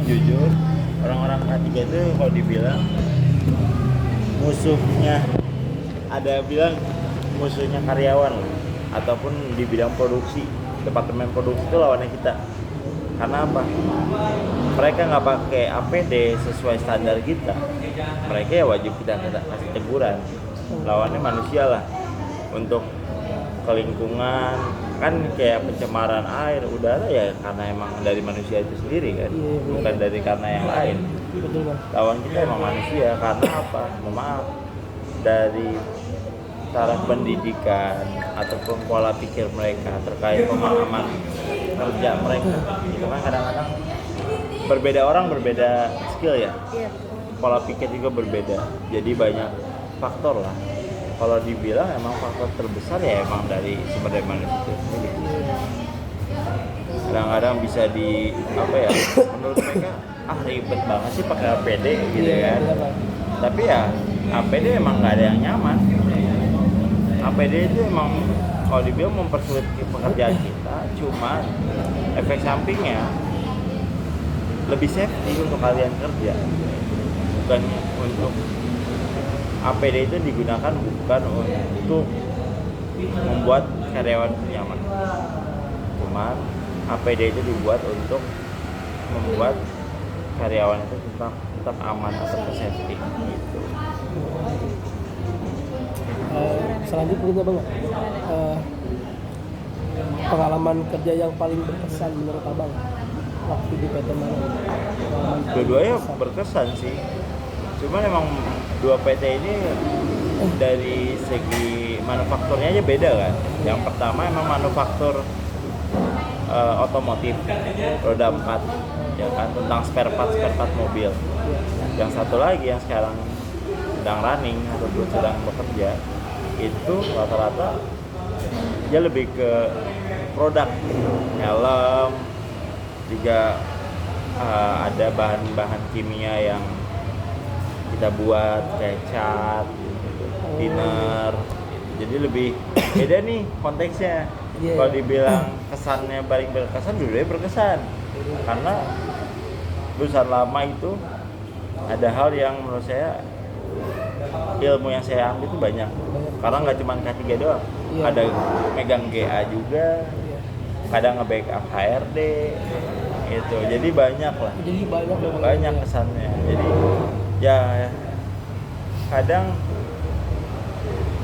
jujur, orang-orang K3 itu kalau dibilang musuhnya, ada bilang musuhnya karyawan loh, ataupun di bidang produksi, departemen produksi itu lawannya kita. Karena apa? Mereka nggak pakai APD sesuai standar kita, mereka ya wajib kita kasih teguran. Lawannya manusia lah. Untuk ke lingkungan kan kayak pencemaran air, udara ya karena emang dari manusia itu sendiri kan, bukan dari karena yang lain. Lawan kita emang manusia. Karena apa? Mohon maaf, dari taraf pendidikan ataupun pola pikir mereka terkait pemahaman kerja mereka itu kan kadang-kadang berbeda, orang berbeda skill ya, pola pikir juga berbeda, jadi banyak faktor lah. Kalau dibilang emang faktor terbesar ya emang dari sumber daya manusia itu sendiri. Kadang-kadang bisa di apa ya, menurut mereka ribet banget sih pakai APD gitu kan. Tapi ya APD emang nggak ada yang nyaman. APD itu emang kalau dibilang mempersulit pekerjaan kita, cuma efek sampingnya lebih safety untuk kalian kerja. Bukan untuk APD itu digunakan bukan untuk membuat karyawan nyaman. Cuman APD itu dibuat untuk membuat karyawan itu tetap aman atau safety gitu. Selanjutnya Bang, pengalaman kerja yang paling berkesan menurut Abang waktu di PT mana? Dua-duanya berkesan sih. Cuman emang dua PT ini dari segi manufakturnya aja beda kan. Yang pertama emang manufaktur otomotif roda 4 ya kan, tentang spare part mobil. Yang satu lagi yang sekarang sedang running atau sedang bekerja itu rata-rata dia lebih ke produk, helm juga, ada bahan-bahan kimia yang kita buat kayak cat, thinner. Jadi lebih beda nih konteksnya. Kalau dibilang kesannya paling berkesan, dulu berkesan karena perusahaan lama itu ada hal yang menurut saya, ilmu yang saya ambil itu banyak. Karena nggak cuma K3 doang, ada megang GA juga, kadang nge-backup HRD itu. Jadi banyak lah. Banyak kesannya. Jadi ya kadang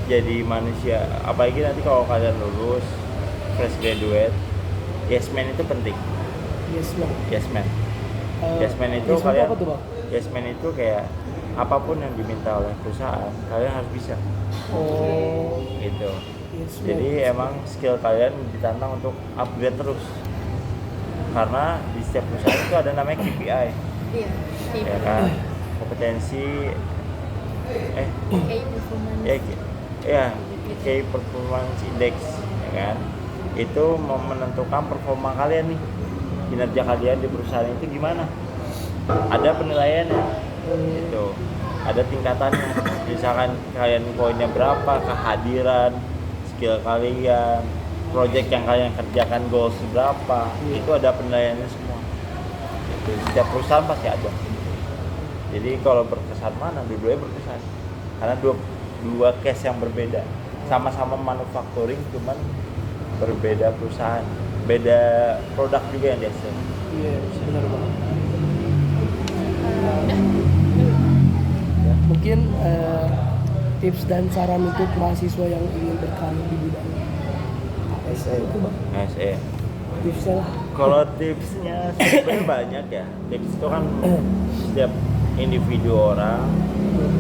jadi manusia, apalagi nanti kalau kalian lulus fresh graduate, yes man itu penting. Yes man itu kalian, yes man itu kayak apapun yang diminta oleh perusahaan kalian harus bisa. Gitu. Jadi emang skill kalian ditantang untuk upgrade terus, karena di setiap perusahaan itu ada namanya KPI. Ya kan, kompetensi Key Performance Index ya kan, itu menentukan performa kalian nih, kinerja kalian di perusahaan itu gimana. Ada penilaiannya itu, ada tingkatannya. Misalkan kalian poinnya berapa, kehadiran, skill kalian, project yang kalian kerjakan goals berapa, itu ada penilaiannya semua. Itu setiap perusahaan pasti ada. Jadi kalau berkesan mana, dua-duanya berkesan karena dua case yang berbeda, sama-sama manufacturing cuman berbeda perusahaan, beda produk juga yang dihasilkan. Iya, benar banget. Mungkin tips dan saran untuk mahasiswa yang ingin berkarir di bidang ASE itu Bang. ASE. Tipsnya lah. Kalau tipsnya sebenarnya banyak ya. Tips itu kan setiap individu orang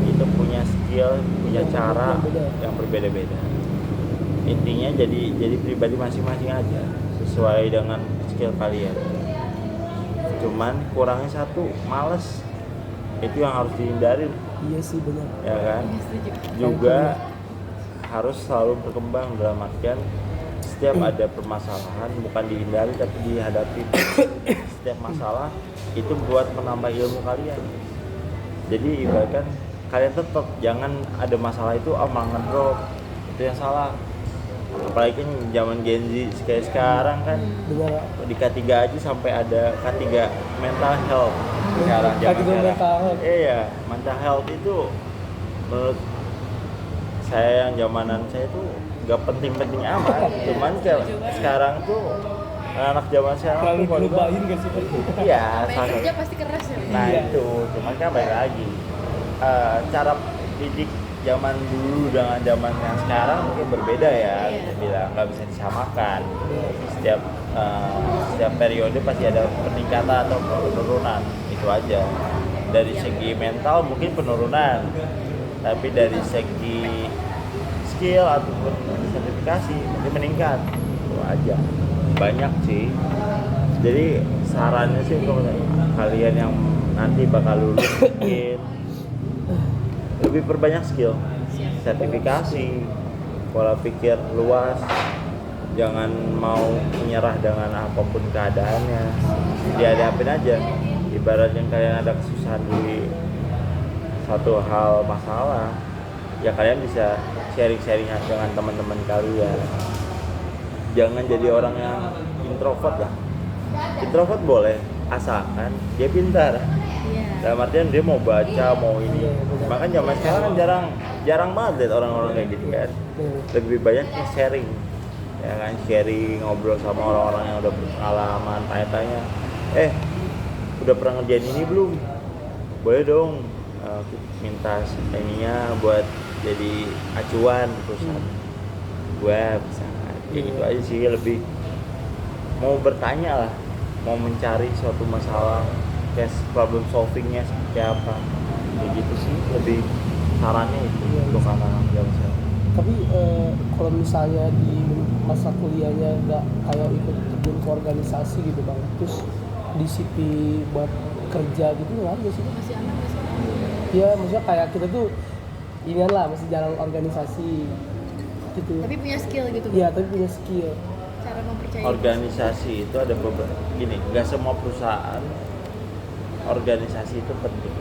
itu punya skill, punya cara yang berbeda-beda. Intinya jadi pribadi masing-masing aja sesuai dengan skill kalian. Cuman kurangnya satu, males. Itu yang harus dihindari. Iya sih benar. Ya kan? Juga harus selalu berkembang, dalam artian setiap ada permasalahan bukan dihindari tapi dihadapi. Setiap masalah itu buat menambah ilmu kalian. Jadi ibaratkan kalian tetap jangan ada masalah itu malah ngedrop, itu yang salah. apalagi kan zaman Gen Z kayak sekarang kan Benar. di K3 aja sampai ada K3 mental health sekarang zaman K3 sekarang. mental health. Iya, mental health itu menurut saya yang zamanan saya tuh gak penting-penting amat. Cuman kayak sekarang tuh anak zaman sekarang Terlalu tuh kalau dilupain gak sih? iya, Main kerja pasti keras ya. nah Iya. itu cuman kan balik lagi cara didik zaman dulu dengan zaman yang sekarang mungkin berbeda ya, Iya. kita bilang nggak bisa disamakan. Setiap periode pasti ada peningkatan atau penurunan, itu aja. Dari segi mental mungkin penurunan, tapi dari segi skill ataupun sertifikasi mungkin meningkat, itu aja. Banyak sih. Jadi sarannya sih untuk kalian yang nanti bakal lulus mungkin lebih perbanyak skill, sertifikasi, pola pikir luas, jangan mau menyerah dengan apapun keadaannya, dihadapin aja. Ibaratnya kalian ada kesusahan di satu hal masalah, ya kalian bisa sharing-sharing dengan teman-teman kalian. Jangan jadi orang yang introvert lah. Introvert boleh, asalkan dia pintar. Iya. Dalam artian dia mau baca, mau ini. Makanya zaman sekarang kan jarang banget lihat orang-orang kayak gitu kan. Lebih banyak yang sharing, ya kan, sharing, ngobrol sama orang-orang yang udah berpengalaman, tanya-tanya, udah pernah ngerjain ini belum? Boleh dong, minta ininya buat jadi acuan perusahaan gue, bisa. Ya gitu aja sih, lebih mau bertanya lah, mau mencari suatu masalah, case problem solvingnya seperti apa, kayak gitu sih lebih sarannya itu untuk anak-anak zaman sekarang. Tapi kalau misalnya di masa kuliahnya nggak kayak ikut terjun ke organisasi gitu bang, terus disipi buat kerja gitu nggak ada sih? Masih aman nggak sih? Ya maksudnya kayak kita tuh inian lah masih jarang organisasi gitu. Tapi punya skill gitu. Iya tapi punya skill. Cara mempercayai. Organisasi itu ada beberapa, gini, nggak semua perusahaan organisasi itu penting,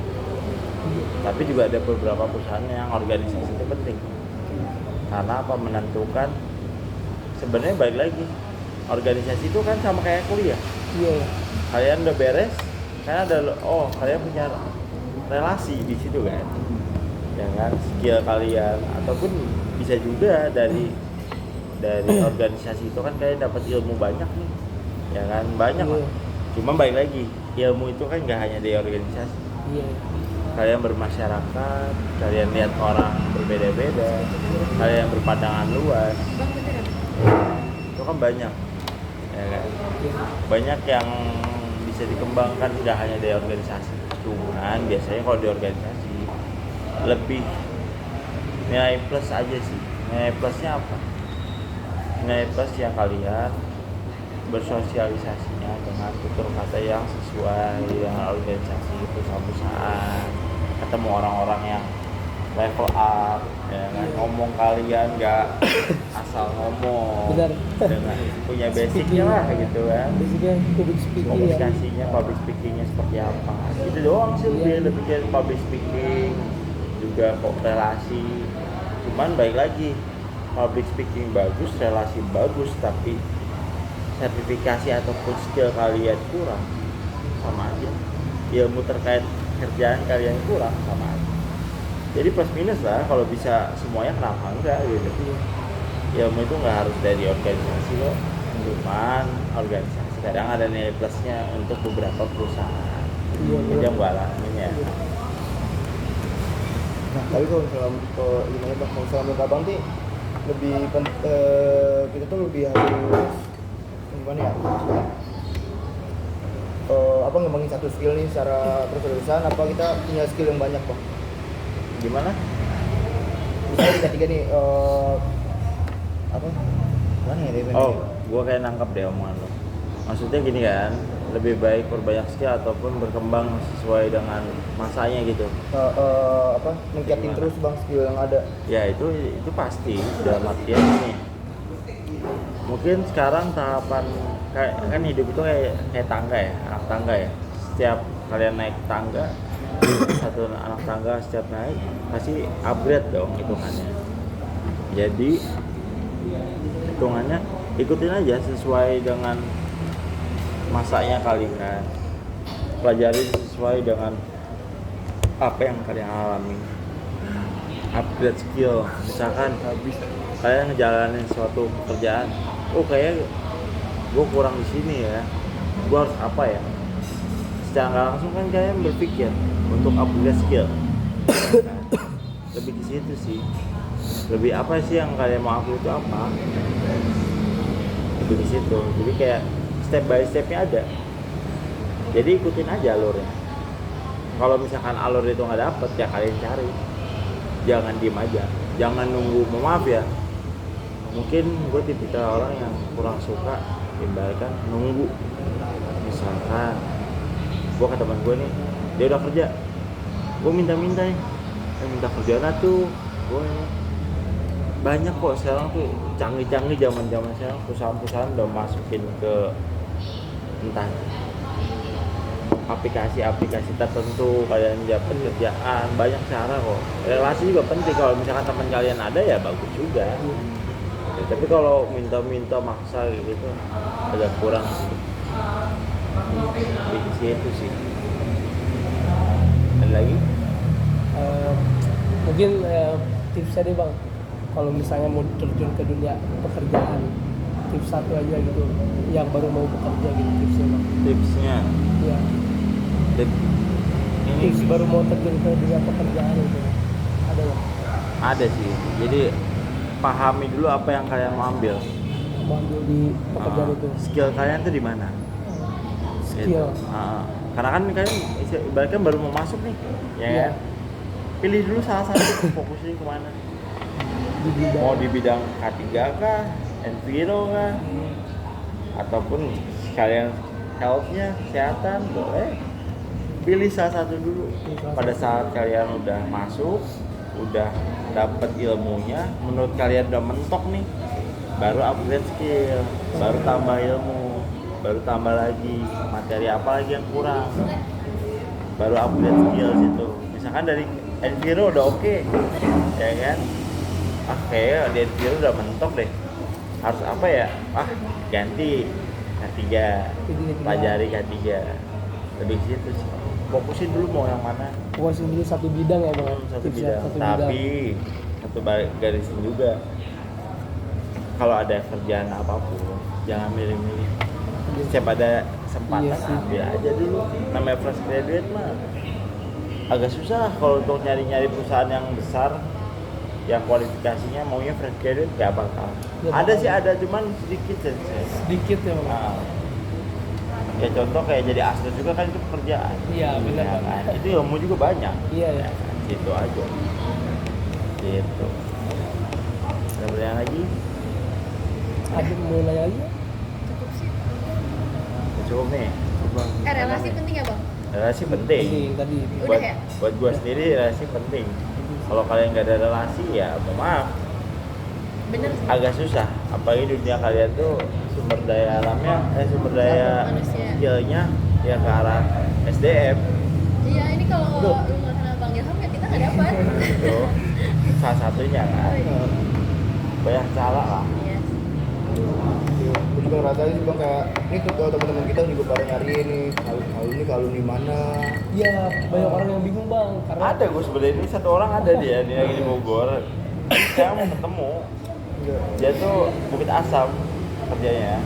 tapi juga ada beberapa perusahaan yang organisasi itu penting. Karena apa? Menentukan, sebenarnya balik lagi, organisasi itu kan sama kayak kuliah. Iya. Kalian udah beres, kalian ada, kalian punya relasi di situ kan, ya kan, skill kalian, ataupun bisa juga dari organisasi itu kan kalian dapat ilmu banyak nih, ya kan, banyak lah. Cuma balik lagi, ilmu itu kan nggak hanya dari organisasi. Iya. Kalian bermasyarakat, kalian lihat orang berbeda-beda, kalian berpandangan luas, Bang bener. itu kan banyak, ya kan? Banyak yang bisa dikembangkan tidak hanya dari organisasi. Cuman biasanya kalau di organisasi lebih nilai plus aja sih. Nilai plusnya apa? Nilai plus yang kalian bersosialisasinya dengan tutur kata yang sesuai dengan organisasi perusahaan, ketemu orang-orang yang level up, ya kan, ngomong kalian nggak asal ngomong, Benar. dengan punya basicnya lah gitu kan, Basicnya public speaking ya. komunikasinya, public speakingnya seperti apa, itu doang sih. Lebih ke public speaking, juga kok relasi. Cuman baik lagi, public speaking bagus, relasi bagus, tapi sertifikasi ataupun skill kalian kurang, sama aja. Ilmu terkait kerjaan kalian kurang, sama aja. Jadi plus minus lah, kalau bisa semuanya kenapa enggak gitu. Ilmu itu nggak harus dari organisasi kok, cuman organisasi kadang ada nilai plusnya untuk beberapa perusahaan. Iya, Itu yang gua alamin ya. Nah, tapi kalau misalnya gimana bang, kalau misalnya menurut abang nih lebih kita tuh lebih harus gimana ya? Apa ngembangin satu skill nih secara terus-terusan, apa kita punya skill yang banyak bang? Gimana? Misalnya kita tiga nih apa? Mana ya dia? Gua kayak nangkep deh omongan lo. Maksudnya gini kan, lebih baik perbanyak skill ataupun berkembang sesuai dengan masanya gitu. Apa? Meningkatin terus bang skill yang ada. Ya itu pasti, dalam artian ini. Mungkin sekarang tahapan kan hidup itu kayak tangga ya, anak tangga ya. Setiap kalian naik tangga, satu anak tangga setiap naik pasti upgrade dong hitungannya. Jadi hitungannya ikutin aja sesuai dengan masanya kalian, pelajari sesuai dengan apa yang kalian alami, upgrade skill. Misalkan kalian ngejalanin suatu pekerjaan, oh kayak gue kurang di sini ya, gue harus apa ya, secara nggak langsung kan kalian berpikir untuk upgrade skill. Lebih ke situ sih, lebih apa sih yang kalian mau upgrade itu apa, lebih di situ. Jadi kayak step by stepnya ada, jadi ikutin aja alurnya. Kalau misalkan alur itu nggak dapet ya kalian cari, jangan diem aja, jangan nunggu. Maaf ya, mungkin gue tipikal orang yang kurang suka ibaratkan nunggu. Misalkan gue ke teman gue nih, dia udah kerja, gue minta kerjaan tuh. Gue banyak kok sekarang tuh, canggih-canggih zaman sekarang, perusahaan udah masukin ke entah aplikasi tertentu kalian dapat kerjaan. Banyak cara kok, relasi juga penting. Kalau misalkan teman kalian ada ya bagus juga. Tapi kalau minta maksa gitu agak kurang sih. Di situ sih. Ada lagi? Mungkin tipsnya deh bang, kalau misalnya mau terjun ke dunia pekerjaan, tips satu aja gitu, yang baru mau bekerja gitu, tipsnya bang. Tipsnya? Ya. Ini Tips baru mau terjun ke dunia pekerjaan itu ada nggak? ada sih. Jadi pahami dulu apa yang kalian mau ambil. Mau ambil di pekerjaan itu. Skill kalian tuh di mana? Skill. Gitu. Karena kan kalian ibaratnya baru mau masuk nih, ya Iya. kan? Pilih dulu salah satu, fokusnya kemana? Di bidang. Mau di bidang K3 kah, Enviro kah, ataupun kalian health-nya, kesehatan, boleh. Pilih salah satu dulu. Pada saat kalian udah masuk, udah dapat ilmunya, menurut kalian udah mentok nih, baru upgrade skill, baru tambah ilmu, baru tambah lagi materi apa lagi yang kurang, baru upgrade skill situ. Misalkan dari Enviro udah oke, ya kan? Kayak di Enviro udah mentok deh, harus apa ya? Ganti K3, pelajari K3, lebih situ sih. Fokusin dulu mau yang mana. Fokusin dulu satu bidang ya bang. Satu Tipsnya, bidang. Tapi satu garisin juga, kalau ada kerjaan apapun jangan milih-milih. Setiap ada kesempatan ambil aja dulu. Namanya fresh graduate mah agak susah kalau untuk nyari perusahaan yang besar yang kualifikasinya maunya fresh graduate gak bakal. Ada sih, ada, cuman sedikit saja. Sedikit ya bang. Ya contoh kayak jadi asdos juga kan itu pekerjaan. Iya benar Ya, bang. kan? Itu ilmu juga banyak. Iya ya. Gitu aja. Gitu. Ada pertanyaan lagi? Ada mau nanya lagi? Cukup sih. Cukup nih. Relasi penting ya bang? Relasi penting. Ini tadi. Udah ya? Buat gua sendiri relasi penting. Kalau kalian nggak ada relasi ya maaf, Bener sih. agak susah. Apalagi dunia kalian tuh sumber daya alamnya, sumber daya Manusia. skillnya ya ke arah SDM. Iya ini kalau lu nggak kenal bang Ilham ya kita nggak dapat. Itu salah satunya kan. Banyak salah lah. Iya. Gue juga ngerasain sih bang, kayak ini tuh kalau teman-teman kita juga pada nyariin nih kalung di mana. Iya banyak orang yang bingung bang. Karena Ada gue sebenarnya ini satu orang ada dia nih lagi di Bogor. Saya mau ketemu. Dia tuh Bukit Asam kerjanya.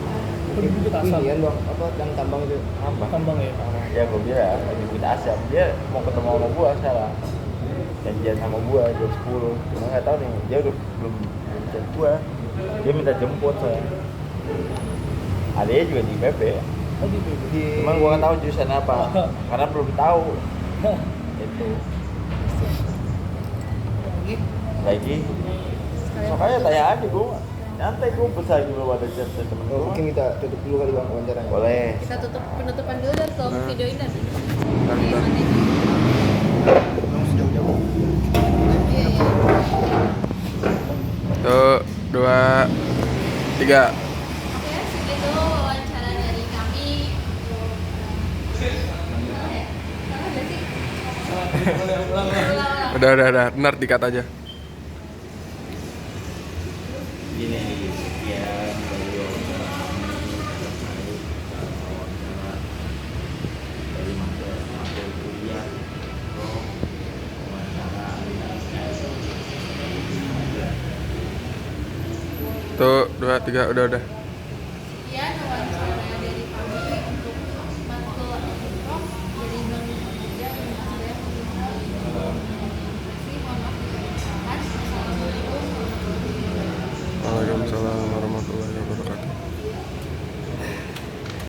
Di Bukit Asam. Ini kan bang, apa yang tambang itu? Apa? Tambang ya. Ya gue bilang di Bukit Asam. Dia mau ketemu sama gue sekarang. Janjian sama gue jam 10. Cuma nggak tahu nih dia udah belum chat gue. Dia minta jemput saya. Adanya juga di PP. Oh di BB. Cuman gue nggak tahu jurusan apa. Karena belum tahu. Itu. Lagi. Makanya tanya aja gue. Nyantai gue besar belum ada chat temen gue. Mungkin kita tutup dulu kali bang wawancaranya. Boleh. Kita tutup penutupan dulu dan kalau video ini nanti. Jauh-jauh. Iya. Tuh, 2, 3. Oke, segitu wawancara dari kami. Udah, benar dikat aja. Gini ya 1, 2, 3 udah. Sekian wawancara dari kami untuk matkul Prof dari Bank Indonesia yang sudah mengingat. Terima kasih, mohon maaf jika ada kesalahan. Assalamualaikum warahmatullahi wabarakatuh. Waalaikumsalam.